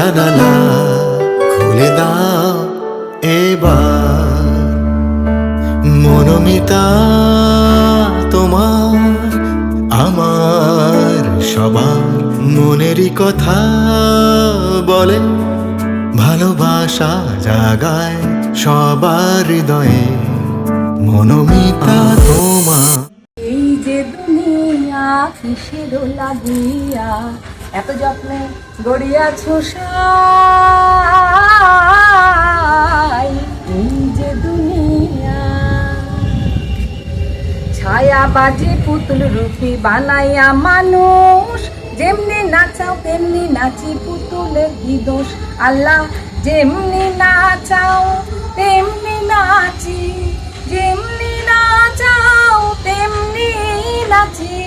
জানালা খুলে দাও এবার, মনোমিতা তোমার আমার সবার মনেরই কথা বলে, ভালোবাসা জাগায় সবার হৃদয়ে, মনোমিতা তোমার। এই যে দুনিয়া কিসের লাগিয়া এত যত্নে গড়িয়াছ সাই, এই যে দুনিয়া ছায়া বাজে পুতুল রূপী বানাইয়া মানুষ, যেমনি নাচাও তেমনি নাচি পুতুলের কি দোষ, আল্লাহ যেমনি নাচাও তেমনি নাচি, যেমনি নাচাও তেমনি নাচি,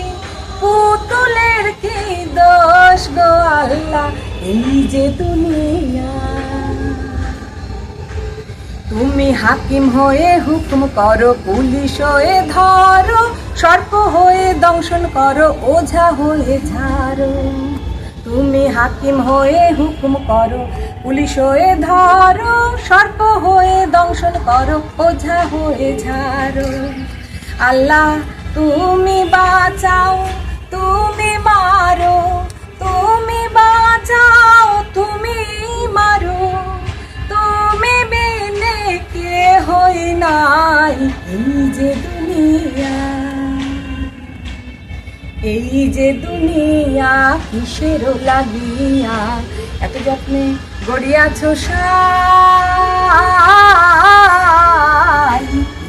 পুতুলের কি দোষ গো আল্লাহ, এই যে দুনিয়া। তুমি হাকিম হয়ে হুকুম করো, পুলিশ হয়ে ধরো, সর্প হয়ে দংশন করো, ওঝা হয়ে ঝাড়ো। তুমি হাকিম হয়ে হুকুম করো, পুলিশ হয়ে ধরো, সর্প হয়ে দংশন করো, ওঝা হয়ে ঝাড়ো। আল্লাহ তুমি বাঁচাও তুমি মারো, তুমি বাঁচাও তুমি মারো, তুমি বিনে কে হই নাই, এই যে দুনিয়া। এই যে দুনিয়া কিসের লাগিয়া এত যত্নে গড়িয়াছ সাই,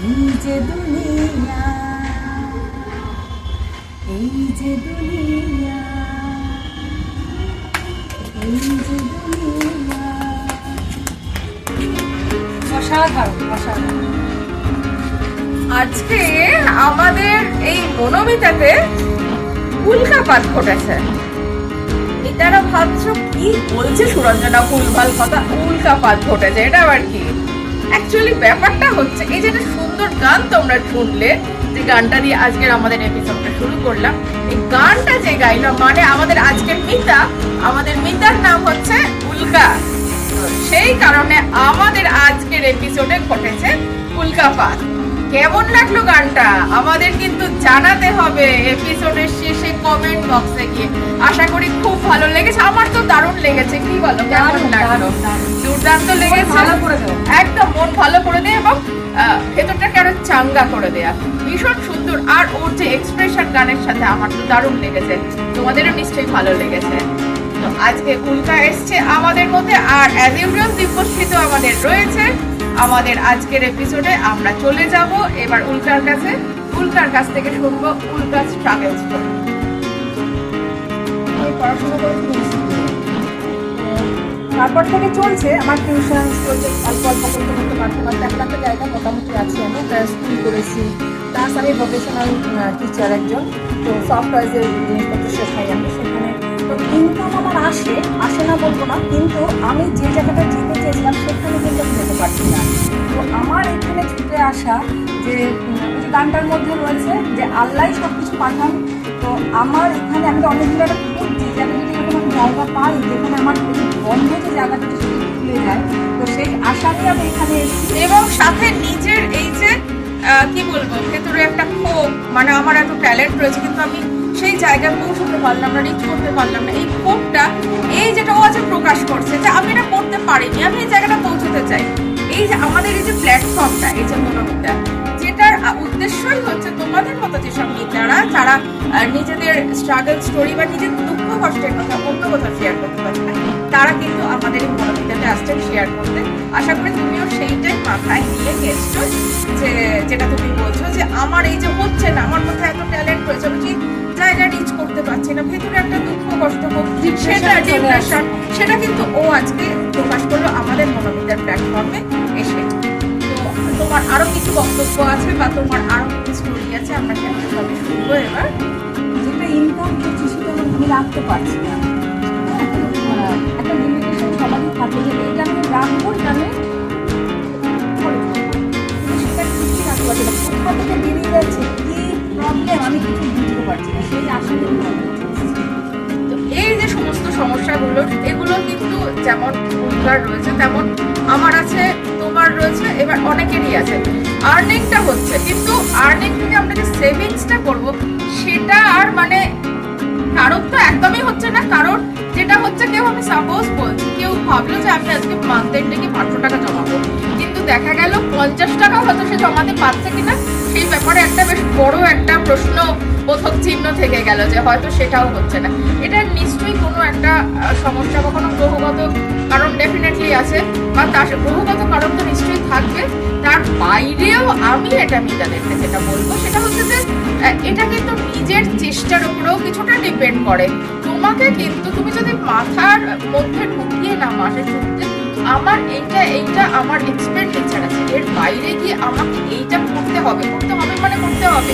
এই যে দুনিয়া, এই যে দুনিয়া, এই যে দুনিয়া। অসাধারণ অসাধারণ। আজকে আমাদের এই মনোমিতাতে উল্কাপাত ঘটেছে। এটারা ভাবছো কি বলছে সুরঞ্জনা, ভুলভাল কথা, উল্কাপাত ঘটেছে, এটা আবার কি? অ্যাকচুয়ালি ব্যাপারটা হচ্ছে এই যে সুন্দর গান তোমরা শুনলে, যে গানটা দিয়ে আজকের আমাদের এপিসোডটা শুরু করলাম, এই গানটা যে গাইলো মানে আমাদের আজকের মিতা, আমাদের মিতার নাম হচ্ছে উল্কা, সেই কারণে আমাদের আজকের এপিসোডে ঘটেছে উল্কাপাত। কেমন লাগলো গানটা আমাদের কিন্তু জানাতে হবে এপিসোডের শেষে কমেন্ট বক্সে গিয়ে। আশা করি খুব ভালো লেগেছে, আমার তো দারুণ লেগেছে। কি বলো, কেমন লাগলো? দুর্দান্ত লেগেছে, একদম মন ভালো করে দেয় এবং ভেতরটাকে আরো চাঙ্গা করে দেয়া, ভীষণ সুন্দর। আর ওর যে এক্সপ্রেশন গানের সাথে আমার তো দারুণ লেগেছে, তোমাদেরও নিশ্চয়ই ভালো লেগেছে। তো আজকে উল্কা এসছে আমাদের মধ্যে, আর অ্যাজ ইউজুয়াল দিব্যশ্রী তো আমাদের রয়েছে। আমাদের আজকের এপিসোডে আমরা চলে যাব এবার উল্কার কাছে, উল্কার কাছ থেকে শুনবো উল্কার স্ট্রাগল স্টোরি। আমি পড়াশোনা করেছি, তারপর থেকে চলছে আমার টিউশন চলছে, অল্প অল্প করতে পারতে পারতে এখন একটা জায়গা মোটামুটি আছে। আমি স্কুল করেছি, প্লাস আমি ভোকেশনাল টিচার একজন, তো সফটওয়্যারের জিনিসপত্র শেখাই আমি সেখানে। তো ইনকাম আমার আসে না বলবো না, কিন্তু আমি যে জায়গাটা যেতে চেয়েছিলাম সেখানে কিন্তু আমি যেতে পারছি না। তো আমার এখানে ছুটে আসা, যে গানটার মধ্যে রয়েছে যে আল্লাহ সব কিছু পাঠান, তো আমার এখানে আমি তো অনেক জায়গাটা খুঁজছি যে আমি যদি এরকম একটা জায়গা পাই যেখানে আমার বন্ধ যে জায়গাটা সেটা খুলে যায়, তো সেই আশা নিয়ে আমি এখানে এসেছি। এবং সাথে নিজের এই যে কি বলবো, ভেতরে একটা ক্ষোভ, মানে আমার এত ট্যালেন্ট রয়েছে কিন্তু আমি সেই জায়গায় পৌঁছতে পারলাম না, রিচ করতে পারলাম না। এই ক্ষোভটা, এই যেটা ও আজ প্রকাশ করছে যে আমি এটা করতে পারিনি, আমি এই জায়গাটা পৌঁছতে চাই। এই যে আমাদের এই যে প্ল্যাটফর্মটা, এই যে মনোমিতা, যেটার উদ্দেশ্যই হচ্ছে তোমাদের মতো যেসব মিতারা যারা নিজেদের স্ট্রাগল স্টোরি বা নিজের দুঃখ কষ্টের কথা অন্য কোথাও শেয়ার করতে পারছে না, তারা কিন্তু আমাদের এই মনোমিতাতে আসছেন শেয়ার করতে। আশা করি তুমিও সেইটাই মাথায় নিয়ে গেছো, যে যেটা তুমি বলছো যে আমার এই যে হচ্ছে না, আমার মধ্যে এত ট্যালেন্ট রয়েছে, আমি ঠিক জায়গায় রিচ করতে পারছি না, ভেতরে একটা দুঃখ কষ্ট, সেটা ডিপ্রেশন, সেটা কিন্তু ও আজকে প্রকাশ করলো আমাদের মনোমিতার প্ল্যাটফর্মে এসে। তো তোমার আরো কিছু বক্তব্য আছে বা তোমার আরো কিছু স্টোরি আছে, আমরা সেটা সবই শুনবো এবার। যেটা ইনকাম করছি সেটা আমি রাখতে পারছি না, একটা লিমিটেশন সবারই থাকে যে এটা আমি রাখবো, এটা আমি সেটা কিছুই রাখতে পারছি না, কোথা থেকে বেরিয়ে যাচ্ছে কি প্রবলেম আমি কিছু বুঝতে পারছি না, সেই আশা নিয়ে। তো এই যে সমস্ত সমস্যাগুলো, এগুলো কিন্তু যেমন উদ্ধার রয়েছে তেমন আমার আছে, তোমার রয়েছে, এবার অনেকেরই আছে। আর্নিংটা হচ্ছে, কিন্তু আর্নিং থেকে আমরা যে সেভিংসটা করবো সেটা আর মানে কারোর তো একদমই হচ্ছে না। কারোর যেটা হচ্ছে, কেউ আমি সাপোজ বলছি, কেউ ভাবলো যে আমি আজকে মান্থ এন্ডে গিয়ে 500 টাকা জমাবো, কিন্তু দেখা গেল 50 টাকাও হয়তো সে জমাতে পারছে কিনা সেই ব্যাপারে একটা বেশ বড় একটা প্রশ্ন বোধক চিহ্ন থেকে গেল, যে হয়তো সেটাও হচ্ছে না। এটা নিশ্চয়ই কোনো একটা সমস্যা বা কোনো গ্রহগত কারণ ডেফিনেটলি আছে, বা তার গ্রহগত কারণ তো নিশ্চয়ই থাকবে। তার বাইরেও আমি এটা মিতাদেরকে যেটা বলবো সেটা হচ্ছে যে এটা কিন্তু নিজের চেষ্টার উপরেও কিছুটা ডিপেন্ড করে। তোমাকে কিন্তু তুমি যদি মাথার মধ্যে ঢুকিয়ে না মাসে ঢুকতে, আমার এইটা আমার এক্সপেন্ডিচার আছে, এর বাইরে গিয়ে আমাকে এইটা করতে হবে মানে করতে হবে।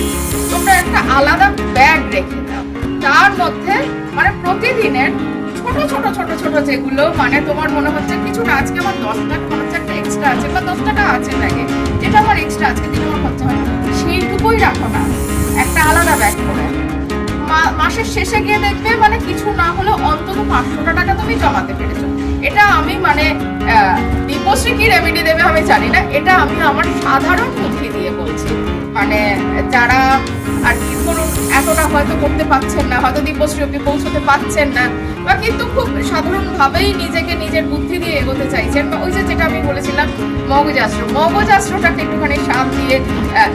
তোমরা একটা আলাদা ব্যাগ রেখে দাও, তার মধ্যে মানে প্রতিদিনের ছোট ছোট ছোট ছোট যেগুলো মানে তোমার মনে হচ্ছে কিছুটা, আজকে আমার 10 টাকা মনে হচ্ছে একটা এক্সট্রা আছে, বা 10 টাকা আছে ব্যাগে, যেটা আমার এক্সট্রা আজকে দিনে আমার খরচা হয়, সেইটুকুই রাখো না একটা আলাদা ব্যাগ করে। মাসের শেষে গিয়ে দেখবে মানে কিছু না হলেও অন্তত 500 টাকা তুমি জমাতে পেরেছো। এটা আমি মানে দীপশ্রী কি রেমেডি দেবে আমি জানি না, এটা আমি আমার সাধারণ বুদ্ধি দিয়ে বলছি। মানে যারা আর কি ধরুন এতটা হয়তো করতে পারছেন না, হয়তো দীপশ্রী অব্দি পৌঁছতে পারছেন না, বা কিন্তু খুব সাধারণভাবেই নিজেকে নিজের বুদ্ধি দিয়ে এগোতে চাইছেন, বা ওই যে যেটা আমি বলেছিলাম মগজাস্ত্রটাকে একটুখানি শান দিয়ে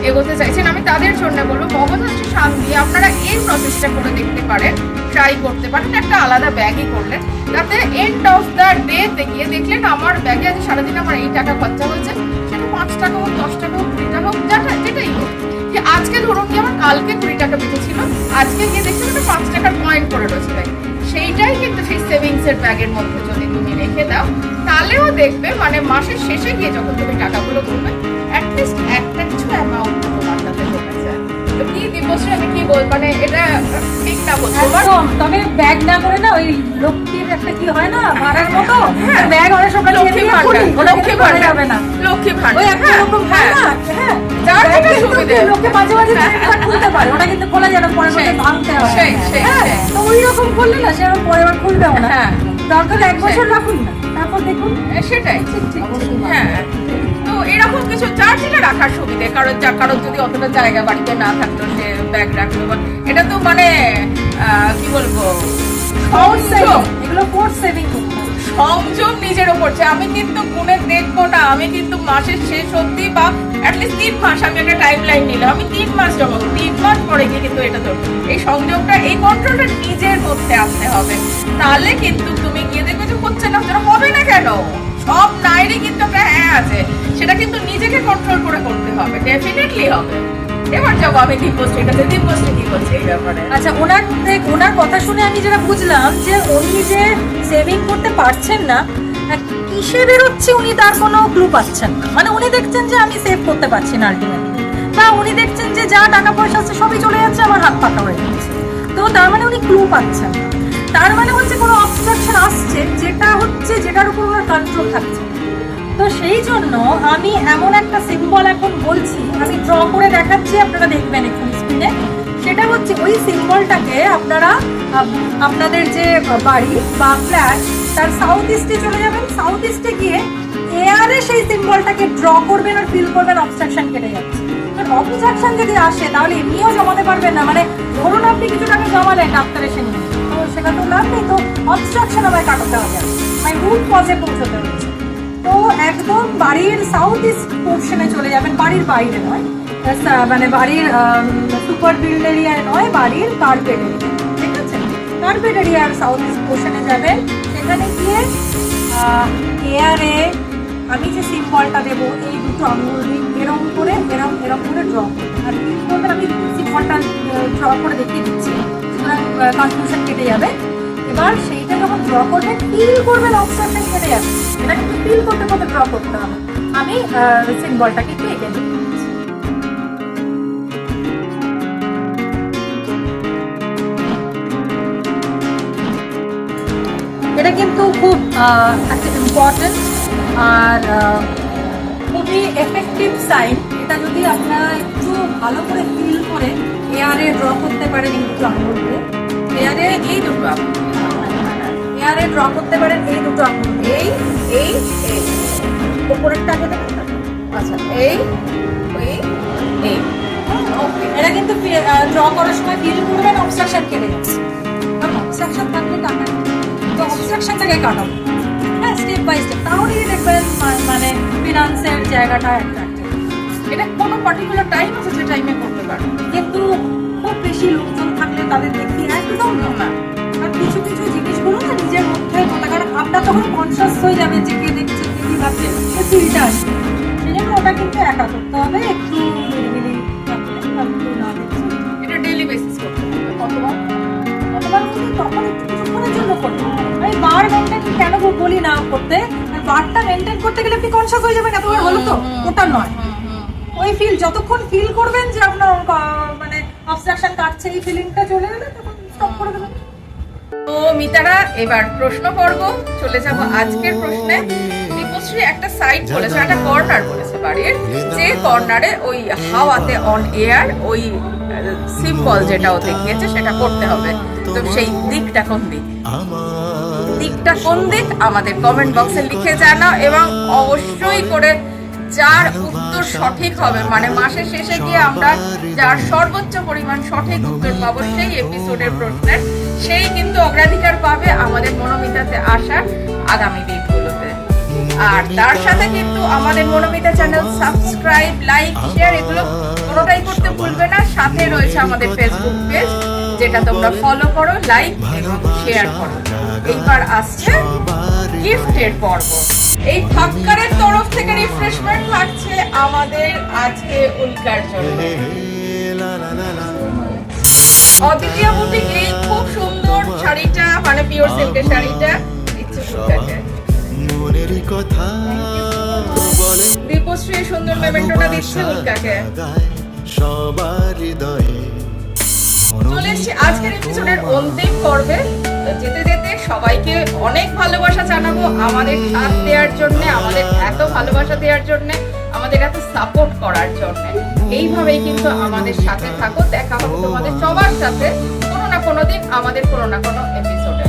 এগোতে চাইছেন, আমি তাদের জন্য বলবো মগজাস্ত্র শান দিয়ে আপনারা এই প্রসেসটা করে দেখতে পারেন, ট্রাই করতে পারেন। একটা আলাদা ব্যাগই করলেন, তাতে এন্ড অফ দ্য ডে তে গিয়ে দেখলেন আমার ব্যাগে আজ সারাদিন আমার এই টাকা খরচা হয়েছে, সেটা 5 টাকা হোক, 10 টাকা হোক, 20 টাকা হোক, যেটাই হোক। যে আজকে ধরুন কি আমার কালকে 20 টাকা বেঁচেছিল, আজকে গিয়ে দেখছি একটা 5 টাকার পয়েন্ট করে রয়েছে ব্যাগে, সেইটাই কিন্তু সেই সেভিংস এর ব্যাগের মধ্যে যদি তুমি রেখে দাও, তাহলেও দেখবে মানে মাসের শেষে গিয়ে যখন তুমি টাকাগুলো করবে অ্যাটলিস্ট একটা কিছু অ্যামাউন্ট তোমার কাছে ঢোকা যায়। তো কি দীপশ্রী আমি কি বল, মানে এটা ঠিক না বলছো? একদম। তবে ব্যাগ না করে না, ওই লক্ষ্মীর একটা কি হয় না ভাড়ার মতো, ব্যাগ অনেক সময় লক্ষ্মী ভান্ডার, লক্ষ্মী ভান্ডার যাবে না, লক্ষ্মী ওই ভান্ডার, একটা রকম হয় না, হ্যাঁ যার ব্যাগ যেটা কিন্তু সুবিধে। লোকে মাঝে মাঝে ক্রেডিট কার্ড খুলতে পারে, ওটা কিন্তু খোলা যায় না, পরে পরে ভাঙতে হয়। হ্যাঁ, তো ওই রকম করলে না সে আর পরে আর খুলবেও না। হ্যাঁ, দরকার 1 বছর রাখুন না, তারপর দেখুন। সেটাই ঠিক ঠিক। হ্যাঁ, তো এরকম কিছু যার যেটা রাখার সুবিধে, কারোর যদি অতটা জায়গা বাড়িতে না থাকতো সে ব্যাগ রাখলো, বা এটা তো মানে কি বলবো সংযম, এগুলো ফোর্স সেভিং। সংযম নিজের ওপর। আমি কিন্তু গুণে দেখবো না, আমি কিন্তু মাসের শেষ অবধি বা অ্যাটলিস্ট 3 মাস আমি একটা টাইম লাইন নিলাম, আমি 3 মাস জমাবো, 3 মাস পরে গিয়ে কিন্তু এটা তো এই সংযমটা, এই কন্ট্রোলটা নিজের মধ্যে আনতে হবে। তাহলে কিন্তু তুমি গিয়ে দেখবে যে হচ্ছে না, হবে না কেন, সব নাইরে কিন্তু একটা হ্যাঁ আছে, সেটা কিন্তু নিজেকে কন্ট্রোল করে করতে হবে, ডেফিনেটলি হবে। এবার যাবো আমি দীপশ্রীর কাছে, দীপশ্রী কি বলছে এই ব্যাপারে? আচ্ছা, ওনার কথা শুনে আমি যেটা বুঝলাম যে উনি যে সেভিং করতে পারছেন না, কিসে বেরোচ্ছে উনি তার কোনো ক্লু পাচ্ছেন না। মানে উনি দেখছেন যে আমি সেভ করতে পারছি না আলটিমেটলি, বা উনি দেখছেন যে যা টাকা পয়সা আছে সবই চলে যাচ্ছে, আমার হাত পাকা হয়ে যাচ্ছে। তো তার মানে উনি ক্লু পাচ্ছেন না, তার মানে হচ্ছে কোনো অবস্ট্রাকশন আসছে, যেটার উপর ওনার কন্ট্রোল থাকছে। তো সেই জন্য আমি এমন একটা সিম্বল এখন বলছি, আমি ড্র করে দেখাচ্ছি, আপনারা দেখবেন একটু স্ক্রিনে। সেটা হচ্ছে ওই সিম্বলটাকে আপনারা আপনাদের যে বাড়ি বা ফ্ল্যাট তার সাউথ ইস্টে চলে যাবেন, সাউথ ইস্টে গিয়ে এয়ারে সেই সিম্বলটাকে ড্র করবেন আর ফিল করবেন অবস্ট্রাকশন কেটে যাচ্ছে। কারণ অবস্ট্রাকশন যদি আসে তাহলে এমনিও জমাতে পারবেন না। মানে ধরুন আপনি কিছু টাকা জমালেন ডাক্তার এসে নিয়ে, তো সেটা তো লাভ নেই, তো অবস্ট্রাকশন আমায় কাটাতে হবে, মানে রুট কজে পৌঁছতে হচ্ছে। তো একদম বাড়ির সাউথ ইস্ট পোর্শনে চলে যাবেন, বাড়ির বাইরে নয়, মানে বাড়ির সুপার বিল্ড এরিয়ায় নয়, বাড়ির কার্পেট এরিয়া, ঠিক আছে? কার্পেট এরিয়ার সাউথ ইস্ট পোর্শনে যাবেন, সেখানে গিয়ে এয়ারে আমি যে সিম্বলটা দেবো এই দুটো আঙুল এরকম করে এরকম করে ড্র করবেন, আর ফিল করবেন। আমি সিম্বলটা ড্র করে দেখিয়ে দিচ্ছি, সুতরাং কনফিউশন কেটে যাবে। এবার সেইটা যখন ড্র করবেন ফিল করবেন অবস্ট্রাকশন কেটে যাবে, এটা কিন্তু ফিল করতে করতে ড্র করতে হবে। আমি সিম্বলটাকে একটু এঁকে দিচ্ছি। এটা কিন্তু খুব একটা ইম্পর্টেন্ট আর খুবই এফেক্টিভ সাইন। এটা যদি আপনারা একটু ভালো করে ফিল করে এয়ারে ড্র করতে পারেন, এই দুটো আঙুল দিয়ে এয়ারে, এই দুটো এয়ারে ড্র করতে পারেন এই দুটো আঙুল, এই এই এই উপরেরটা আগে দেখুন। আচ্ছা এই এই এই ওকে, এটা কিন্তু ড্র করার সময় ফিল করবেন অবস্ট্রাকশন কেটে যাচ্ছে, কারণ অবস্ট্রাকশন থাকলে টাকা তো অবস্ট্রাকশনটাকে কাটাবো, হ্যাঁ, স্টেপ বাই স্টেপ, তাহলেই দেখবেন মানে ফিনান্সের জায়গাটা অ্যাট্রাক্টিভ। এটা কোনো পার্টিকুলার টাইম আছে যে টাইমে করতে পারো? কিন্তু খুব বেশি লোকজন থাকলে তাদের দেখি একদম না, আর কিছু কিছু জিনিসগুলো না নিজের মধ্যে কারণ আপনার তখন কনসিয়াস হয়ে যাবে যে কে দেখছে কে কি ভাবছে, সে ফিলটা আসবে। সেই জন্য ওটা কিন্তু একা করতে হবে, একটু নিরিবিলি থাকলে কেউ না দেখছে। এটা ডেইলি বেসিস করতে হবে, কতবার? অথবা কিন্তু তখন একটু কিছুক্ষণের জন্য করতে হবে। আমি বার মেনটেন কেন বলি না করতে, বারটা মেনটেন করতে গেলে আপনি কনসিয়াস হয়ে যাবেন এতবার হলো তো, ওটা নয়। ওই ফিল যতক্ষণ ফিল করবেন যে আপনার মানে অবস্ট্রাকশন কাটছে, এই ফিলিংটা চলে গেলে তখন স্টপ করে দেবেন। তো মিতারা, এবার প্রশ্ন পর্ব চলে যাব আজকের প্রশ্নে। দীপশ্রী একটা সাইড বলেছে, একটা কর্নার বলেছে বাড়ির, যে কর্নারে ওই হাওয়াতে অন এয়ার ওই সিম্বল যেটা ও দেখিয়েছে সেটা করতে হবে। তো সেই দিকটা কোন দিক? দিকটা কোন দিক আমাদের কমেন্ট বক্সে লিখে জানাও, এবং অবশ্যই করে যার উত্তর সঠিক হবে, মানে মাসের শেষে গিয়ে আমরা যার সর্বোচ্চ পরিমাণ সঠিক উত্তর পাবো সেই এপিসোডের প্রশ্নের, সেই কিন্তু অগ্রাধিকার পাবে আমাদের মনোমিতাতে আসার আগামী দিনগুলোতে। আর তার সাথে কিন্তু আমাদের মনোমিতা চ্যানেল সাবস্ক্রাইব, লাইক, শেয়ার এগুলো কোনোটাই করতে ভুলবে না। সাথে রয়েছে আমাদের ফেসবুক পেজ, যেটা তোমরা ফলো করো, লাইক এবং শেয়ার করো। এইবার আসছে গিফটের পর্ব। এই ফাক্কারের তরফ থেকে রিফ্রেশমেন্ট থাকছে আমাদের আজকে উল্কার জন্য। অদ্বিতীয় বুটিক এই খুব সুন্দর শাড়িটা, মানে পিওর সিল্কের শাড়িটা দিচ্ছে উল্কাকে। মনেরই কথা বলে দীপশ্রী সুন্দর মেমেন্টোটা দিচ্ছে উল্কাকে। সবার হৃদয়ে চলে এসেছি আজকের এপিসোডের অন্তিম পর্বে। যেতে যেতে সবাইকে অনেক ভালোবাসা জানাবো আমাদের সাথ দেওয়ার জন্য, আমাদের এত ভালোবাসা দেওয়ার জন্য, আমাদের এত সাপোর্ট করার জন্য। এইভাবেই কিন্তু আমাদের সাথে থাকো, দেখা হবে তোমাদের সবার সাথে কোনো না কোনো দিন আমাদের কোনো না কোনো এপিসোডে।